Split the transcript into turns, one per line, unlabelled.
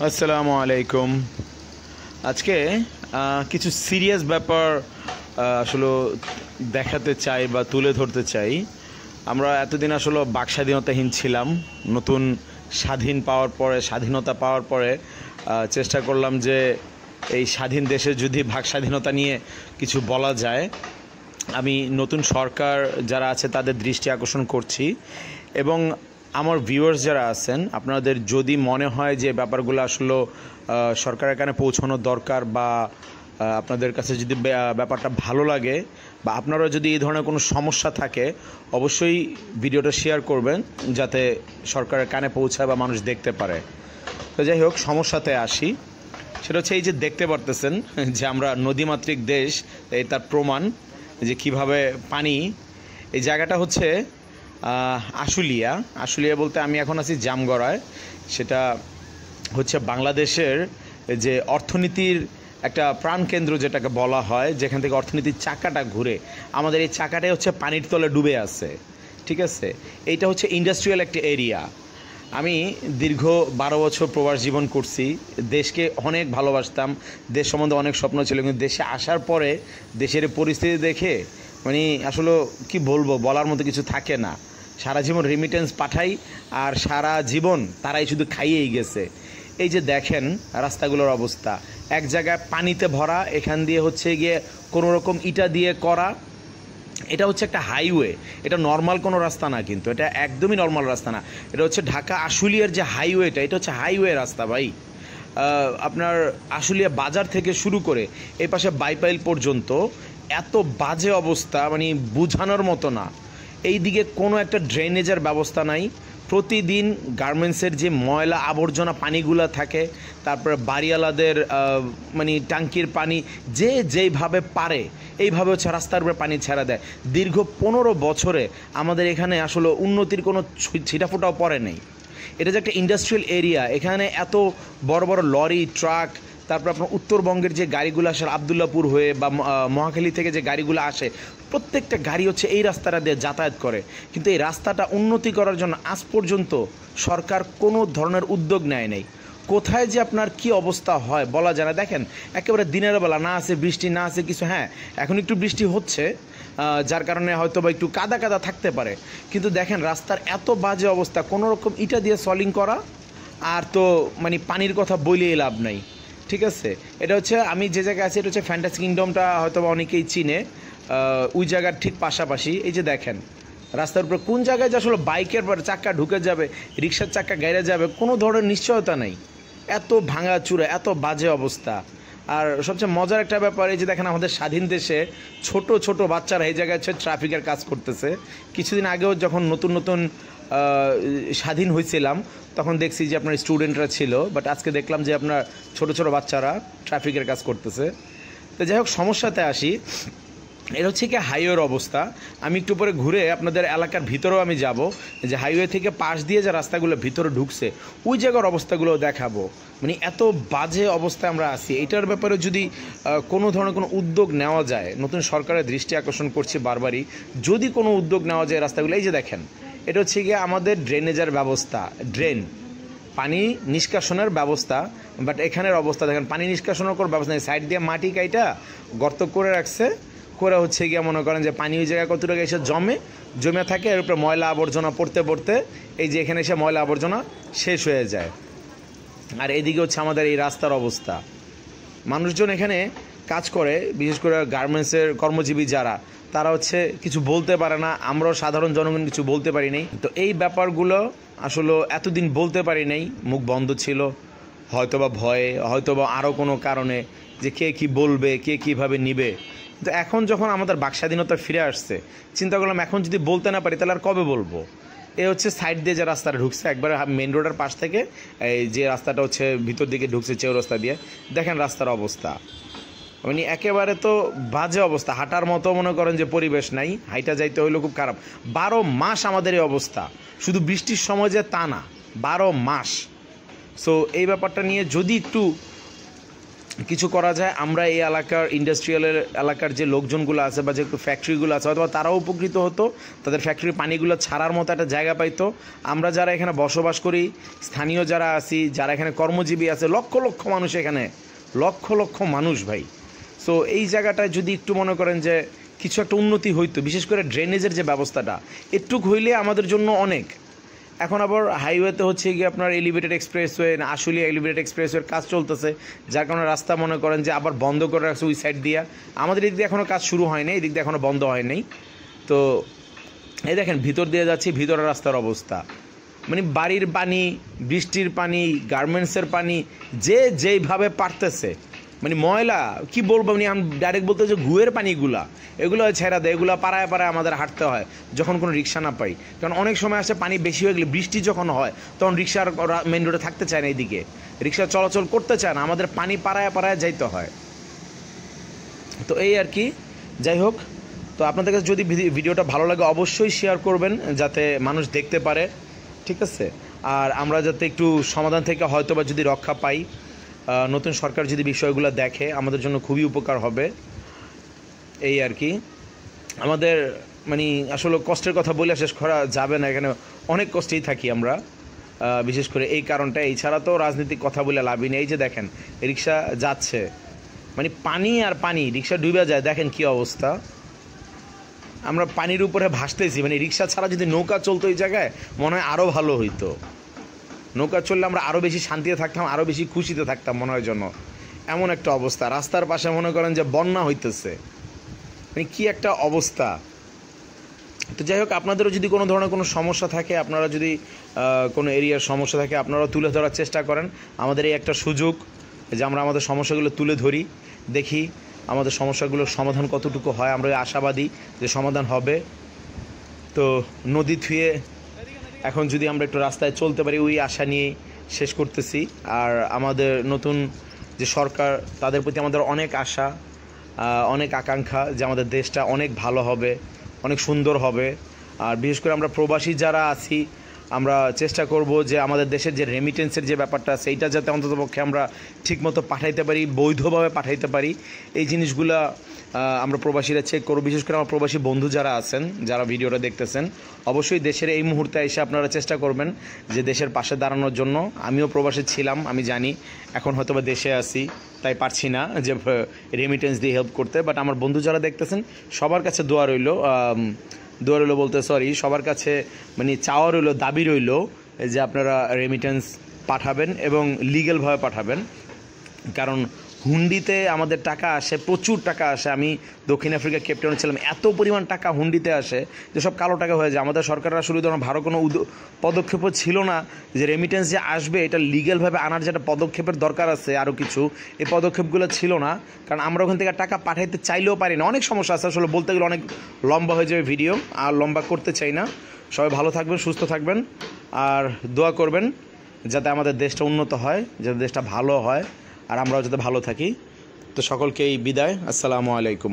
আসসালামু আলাইকুম। আজকে কিছু সিরিয়াস ব্যাপার আসলে দেখাতে চাই বা তুলে ধরতে চাই। আমরা এতদিন আসলে বাকস্বাধীনতাহীন ছিলাম। নতুন স্বাধীনতা পাওয়ার পরে চেষ্টা করলাম যে এই স্বাধীন দেশে যদি স্বাধীনতা নিয়ে কিছু বলা যায়। আমি নতুন সরকার যারা আছে তাদের দৃষ্টি আকর্ষণ করছি এবং আমার ভিউয়ার্স যারা আছেন, আপনাদের যদি মনে হয় যে ব্যাপারগুলো আসলে সরকারের কানে পৌঁছানোর দরকার বা আপনাদের কাছে যদি ব্যাপারটা ভালো লাগে বা আপনারা যদি এই ধরনের কোনো সমস্যা থাকে, অবশ্যই ভিডিওটা শেয়ার করবেন যাতে সরকারের কানে পৌঁছায় বা মানুষ দেখতে পারে। তো যাই হোক, সমস্যাতে আসি। সেটা হচ্ছে এই যে দেখতে পারতেছেন যে আমরা নদীমাতৃক দেশ, এই তার প্রমাণ যে কিভাবে পানি। এই জায়গাটা হচ্ছে আশুলিয়া বলতে আমি এখন আছি জামগড়ায়। সেটা হচ্ছে বাংলাদেশের যে অর্থনীতির একটা প্রাণকেন্দ্র যেটাকে বলা হয়, যেখান থেকে অর্থনীতির চাকাটা ঘুরে। আমাদের এই চাকাটাই হচ্ছে পানির তলে ডুবে আছে, ঠিক আছে। এইটা হচ্ছে ইন্ডাস্ট্রিয়াল একটা এরিয়া। আমি দীর্ঘ 12 বছর প্রবাস জীবন করছি। দেশকে অনেক ভালোবাসতাম, দেশ সম্বন্ধে অনেক স্বপ্ন ছিল, কিন্তু দেশে আসার পরে দেশের পরিস্থিতি দেখে মানে আসলে কি বলবো, বলার মতো কিছু থাকে না। সারা জীবন রেমিটেন্স পাঠাই আর সারা জীবন তারাই শুধু খাইয়েই গেছে। এই যে দেখেন রাস্তাগুলোর অবস্থা, এক জায়গায় পানিতে ভরা, এখান দিয়ে হচ্ছে গিয়ে কোনো রকম ইটা দিয়ে করা। এটা হচ্ছে একটা হাইওয়ে, এটা নর্মাল কোনো রাস্তা না, কিন্তু এটা একদমই নর্মাল রাস্তা না। এটা হচ্ছে ঢাকা আশুলিয়ার যে হাইওয়েটা, এটা হচ্ছে হাইওয়ে রাস্তা ভাই। আপনার আশুলিয়া বাজার থেকে শুরু করে এই পাশে বাইপাইল পর্যন্ত এত বাজে অবস্থা, মানে বোঝানোর মতো না। এই দিকে কোনো একটা ড্রেনেজের ব্যবস্থা নাই। প্রতিদিন গার্মেন্টসের যে ময়লা আবর্জনা পানিগুলো থাকে, তারপরে বাড়িওয়ালাদের মানে ট্যাঙ্কির পানি যে যেইভাবে পারে এইভাবে হচ্ছে রাস্তার উপরে পানি ছেড়ে দেয়। দীর্ঘ 15 বছরে আমাদের এখানে আসলে উন্নতির কোনো ছিটাফোটাও পড়ে নেই। এটা যে একটা ইন্ডাস্ট্রিয়াল এরিয়া, এখানে এত বড় বড় লরি, ট্রাক, তারপর আপনার উত্তরবঙ্গের যে গাড়িগুলো আসে আবদুল্লাপুর হয়ে বা মহাখালী থেকে যে গাড়িগুলো আসে, প্রত্যেকটা গাড়ি হচ্ছে এই রাস্তাটা দিয়ে যাতায়াত করে। কিন্তু এই রাস্তাটা উন্নতি করার জন্য আজ পর্যন্ত সরকার কোনো ধরনের উদ্যোগ নেয় নাই। কোথায় যে আপনার কি অবস্থা হয় বলা যায় না। দেখেন একেবারে দিনের বেলা, না আছে বৃষ্টি, না আছে কিছু। হ্যাঁ, এখন একটু বৃষ্টি হচ্ছে, যার কারণে হয়তো বা একটু কাদা কাদা থাকতে পারে, কিন্তু দেখেন রাস্তার এত বাজে অবস্থা। কোনো রকম ইটা দিয়ে সলিং করা, আর তো মানে পানির কথা বলেই লাভ নাই, ঠিক আছে। এটা হচ্ছে আমি যে জায়গায় আছি, এটা হচ্ছে ফ্যান্টাসি কিংডমটা, হয়তো বা অনেকেই চিনে। ওই জায়গার ঠিক পাশাপাশি এই যে দেখেন রাস্তার উপরে কোন জায়গায় যে আসলে বাইকের চাক্কা ঢুকে যাবে, রিক্সার চাক্কা গাড়ি যাবে, কোনো ধরনের নিশ্চয়তা নেই। এত ভাঙা চূড়া, এত বাজে অবস্থা। আর সবচেয়ে মজার একটা ব্যাপার, এই যে দেখেন আমাদের স্বাধীন দেশে ছোট ছোট বাচ্চারা এই জায়গায় হচ্ছে ট্রাফিকের কাজ করতেছে। কিছুদিন আগেও যখন নতুন স্বাধীন হয়েছিলাম, তখন দেখছি যে আপনার স্টুডেন্টরা ছিল, বাট আজকে দেখলাম যে আপনার ছোট ছোট বাচ্চারা ট্রাফিকের কাজ করতেছে। তো যাই হোক, সমস্যাতে আসি। এটা হচ্ছে কি হাইওয়ের অবস্থা। আমি একটু পরে ঘুরে আপনাদের এলাকার ভিতরেও আমি যাব, যে হাইওয়ে থেকে পাশ দিয়ে যে রাস্তাগুলো ভিতরে ঢুকছে ওই জায়গার অবস্থাগুলো দেখাবো। মানে এত বাজে অবস্থায় আমরা আছি। এটার ব্যাপারে যদি কোনো ধরনের কোনো উদ্যোগ নেওয়া যায়, নতুন সরকারের দৃষ্টি আকর্ষণ করছি বারবারই, যদি কোনো উদ্যোগ নেওয়া যায় রাস্তাগুলো। এই যে দেখেন, এটা হচ্ছে গিয়ে আমাদের ড্রেনেজের ব্যবস্থা, ড্রেন পানি নিষ্কাশনের ব্যবস্থা, বাট এখানের অবস্থা দেখেন, পানি নিষ্কাশনের কোনো ব্যবস্থা নেই। সাইড দিয়ে মাটি কাইটা গর্ত করে রাখছে, করে হচ্ছে গিয়ে মনে করেন যে পানি ওই জায়গায় কতটুকু এসে জমে থাকে, এর উপরে ময়লা আবর্জনা পড়তে এই যে এখানে এসে ময়লা আবর্জনা শেষ হয়ে যায়। আর এদিকে হচ্ছে আমাদের এই রাস্তার অবস্থা। মানুষজন এখানে কাজ করে, বিশেষ করে গার্মেন্টসের কর্মজীবী যারা, তারা হচ্ছে কিছু বলতে পারে না। আমরাও সাধারণ জনগণ কিছু বলতে পারি নাই। তো এই ব্যাপারগুলো আসলে এতদিন বলতে পারি নাই, মুখ বন্ধ ছিল, হয়তোবা ভয়ে, হয়তোবা আরও কোনো কারণে, যে কে কি বলবে, কে কীভাবে নিবে। তো এখন যখন আমাদের বাকস্বাধীনতা ফিরে আসছে, চিন্তা করলাম এখন যদি বলতে না পারি তাহলে আর কবে বলবো। এ হচ্ছে সাইড দিয়ে যে রাস্তাটা ঢুকছে, একবারে মেন রোডের পাশ থেকে এই যে রাস্তাটা হচ্ছে ভিতর দিকে ঢুকছে চৌরাস্তা দিয়ে, দেখেন রাস্তার অবস্থা। মানে একেবারে তো বাজে অবস্থা, হাঁটার মতো মনে করেন যে পরিবেশ নাই, হাইটা যাইতে হইলো খুব খারাপ। 12 মাস আমাদের এই অবস্থা, শুধু বৃষ্টির সময় যে তা না, 12 মাস। সো এই ব্যাপারটা নিয়ে যদি একটু কিছু করা যায়। আমরা এই এলাকার ইন্ডাস্ট্রিয়ালের এলাকার যে লোকজনগুলো আছে বা যে ফ্যাক্টরিগুলো আছে হয়তো তারাও উপকৃত হতো, তাদের ফ্যাক্টরির পানিগুলো ছাড়ার মতো একটা জায়গা পাইতো। আমরা যারা এখানে বসবাস করি, স্থানীয় যারা আছি, যারা এখানে কর্মজীবী আছে, লক্ষ লক্ষ মানুষ এখানে, লক্ষ লক্ষ মানুষ ভাই। সো এই জায়গাটায় যদি একটু মনে করেন যে কিছু একটা উন্নতি হইতো, বিশেষ করে ড্রেনেজের যে ব্যবস্থাটা একটু হইলে আমাদের জন্য অনেক। এখন আবার হাইওয়েতে হচ্ছে গিয়ে আপনার এলিভেটেড এক্সপ্রেসওয়ে, আশুলিয়া এলিভেটেড এক্সপ্রেসওয়ের কাজ চলতেছে, যার কারণে রাস্তা মনে করেন যে আবার বন্ধ করে রাখছে ওই সাইড দিয়া। আমাদের এদিক দিয়ে এখনও কাজ শুরু হয়নি, এদিক দিয়ে এখনও বন্ধ হয়নি। তো এই দেখেন ভিতর দিয়ে যাচ্ছি, ভিতরের রাস্তার অবস্থা মানে বাড়ির পানি, বৃষ্টির পানি, গার্মেন্টসের পানি, যে যেইভাবে পারতেছে মানে ময়লা কি বলবো, মানে আমি ডাইরেক্ট বলতে যে ঘুয়ের পানিগুলা এগুলো ছেড়া দেয়, এগুলো পাড়ায় পাড়ায় আমাদের হাঁটতে হয় যখন কোনো রিক্সা না পাই। কারণ অনেক সময় আসে পানি বেশি হয়ে গেলে, বৃষ্টি যখন হয় তখন রিক্সার মেন রোডে থাকতে চায় না, এইদিকে রিক্সা চলাচল করতে চায় না, আমাদের পানি পাড়ায় পাড়ায় যাইতে হয়। তো এই আর কি, যাই হোক। তো আপনাদের কাছে যদি ভিডিওটা ভালো লাগে অবশ্যই শেয়ার করবেন যাতে মানুষ দেখতে পারে, ঠিক আছে? আর আমরা যাতে একটু সমাধান থেকে হয়তো বা যদি রক্ষা পাই, নতুন সরকার যদি বিষয়গুলো দেখে আমাদের জন্য খুবই উপকার হবে। এই আর কি, আমাদের মানে আসলে কষ্টের কথা বলে শেষ করা যাবে না, এখানে অনেক কষ্টেই থাকি আমরা, বিশেষ করে এই কারণটা। এছাড়া তো রাজনীতিক কথা বলে লাভই নেই। এই যে দেখেন রিক্সা যাচ্ছে, মানে পানি আর পানি, রিক্সা ডুবে যায়, দেখেন কি অবস্থা। আমরা পানির উপরে ভাসতেছি, মানে রিক্সা ছাড়া যদি নৌকা চলতো এই জায়গায় মনে হয় আরও ভালো হইতো। নৌকা চললে আমরা আরও বেশি শান্তিতে থাকতাম, আরও বেশি খুশিতে থাকতাম মনে হয় জন্য। এমন একটা অবস্থা, রাস্তার পাশে মনে করেন যে বন্যা হইতেছে, মানে কি একটা অবস্থা। তো যাই হোক, আপনাদেরও যদি কোনো ধরনের কোনো সমস্যা থাকে, আপনারা যদি কোনো এরিয়ার সমস্যা থাকে আপনারাও তুলে ধরার চেষ্টা করেন। আমাদের এই একটা সুযোগ যে আমরা আমাদের সমস্যাগুলো তুলে ধরি, দেখি আমাদের সমস্যাগুলোর সমাধান কতটুকু হয়। আমরা আশাবাদী যে সমাধান হবে। তো নদী থুয়ে এখন যদি আমরা একটু রাস্তায় চলতে পারি ওই আশা নিয়ে শেষ করতেছি। আর আমাদের নতুন যে সরকার, তাদের প্রতি আমাদের অনেক আশা, অনেক আকাঙ্ক্ষা যে আমাদের দেশটা অনেক ভালো হবে, অনেক সুন্দর হবে। আর বিশেষ করে আমরা প্রবাসী যারা আছি, আমরা চেষ্টা করব যে আমাদের দেশের যে রেমিটেন্সের যে ব্যাপারটা আছে এইটা যাতে অন্ততপক্ষে আমরা ঠিকমতো পাঠাইতে পারি, বৈধভাবে পাঠাইতে পারি। এই জিনিসগুলা আমরা প্রবাসীরা চেক করব। বিশেষ করে আমার প্রবাসী বন্ধু যারা আছেন, যারা ভিডিওটা দেখতেছেন, অবশ্যই দেশের এই মুহূর্তে এসে আপনারা চেষ্টা করবেন যে দেশের পাশে দাঁড়ানোর জন্য। আমিও প্রবাসে ছিলাম, আমি জানি, এখন হয়তো বা দেশে আছি তাই পারছি না যে রেমিটেন্স দিয়ে হেল্প করতে। বাট আমার বন্ধু যারা দেখতেছেন সবার কাছে দোয়া রইল, বলতে সরি, সবার কাছে মানে চাওয়া রইল, দাবি রইল যে আপনারা রেমিটেন্স পাঠাবেন এবং লিগ্যালভাবে পাঠাবেন। কারণ হুন্ডিতে আমাদের টাকা আসে, প্রচুর টাকা আসে। আমি দক্ষিণ আফ্রিকা কেপটাউনে ছিলাম, এত পরিমাণ টাকা হুন্ডিতে আসে যে সব কালো টাকা হয়ে যায়। আমাদের সরকাররা আসলে ধরুন ভালো কোনো পদক্ষেপও ছিল না যে রেমিটেন্স যে আসবে এটা লিগ্যালভাবে আনার যেটা পদক্ষেপের দরকার আছে আরও কিছু, এই পদক্ষেপগুলো ছিল না। কারণ আমরা ওখান থেকে টাকা পাঠাইতে চাইলেও পারি না, অনেক সমস্যা আছে। আসলে বলতে গেলে অনেক লম্বা হয়ে যাবে ভিডিও, আর লম্বা করতে চাই না। সবাই ভালো থাকবেন, সুস্থ থাকবেন, আর দোয়া করবেন যাতে আমাদের দেশটা উন্নত হয়, যাতে দেশটা ভালো হয়, আর আমরাও যাতে ভালো থাকি। তো সকলকেই বিদায়, আসসালামু আলাইকুম।